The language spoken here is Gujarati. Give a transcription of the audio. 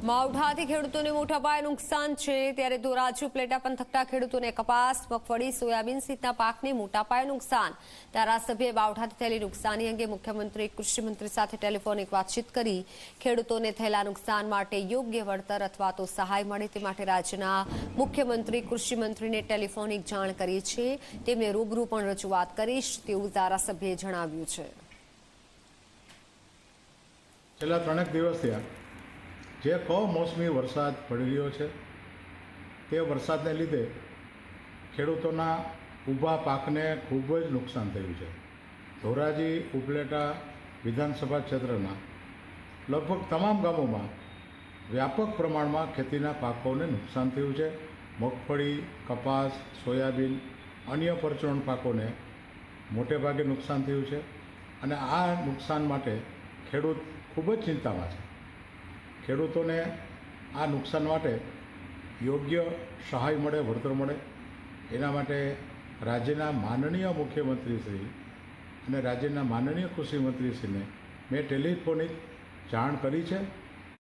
માવઠાથી ખેડૂતોને મોટા પાયે નુકસાન છે ત્યારે ધોરાજી ઉપલેટા પંથકના ખેડૂતોને કપાસ, મગફળી, સોયાબીન સહિતના પાકને મોટા પાયે નુકસાન. ધારાસભ્યએ માવઠાથી થયેલી નુકસાની અંગે મુખ્યમંત્રી, કૃષિમંત્રી સાથે ટેલિફોનિક વાતચીત કરી ખેડૂતોને થયેલા નુકસાન માટે યોગ્ય વળતર અથવા તો સહાય મળે તે માટે રાજ્યના મુખ્યમંત્રી, કૃષિમંત્રીને ટેલિફોનિક જાણ કરી છે. તેમને રૂબરૂ પણ રજૂઆત કરીશ તેવું ધારાસભ્યએ જણાવ્યું છે. છેલ્લા 3 દિવસ થયા જે કમોસમી વરસાદ પડી રહ્યો છે તે વરસાદને લીધે ખેડૂતોના ઊભા પાકને ખૂબ જ નુકસાન થયું છે. ધોરાજી ઉપલેટા વિધાનસભા ક્ષેત્રના લગભગ તમામ ગામોમાં વ્યાપક પ્રમાણમાં ખેતીના પાકોને નુકસાન થયું છે. મગફળી, કપાસ, સોયાબીન, અન્ય પરચુરણ પાકોને મોટે ભાગે નુકસાન થયું છે અને આ નુકસાન માટે ખેડૂત ખૂબ જ ચિંતામાં છે. ખેડૂતોને આ નુકસાન માટે યોગ્ય સહાય મળે, વળતર મળે એના માટે રાજ્યના માનનીય મુખ્યમંત્રીશ્રી અને રાજ્યના માનનીય કૃષિમંત્રીશ્રીને મેં ટેલિફોનિક જાણ કરી છે.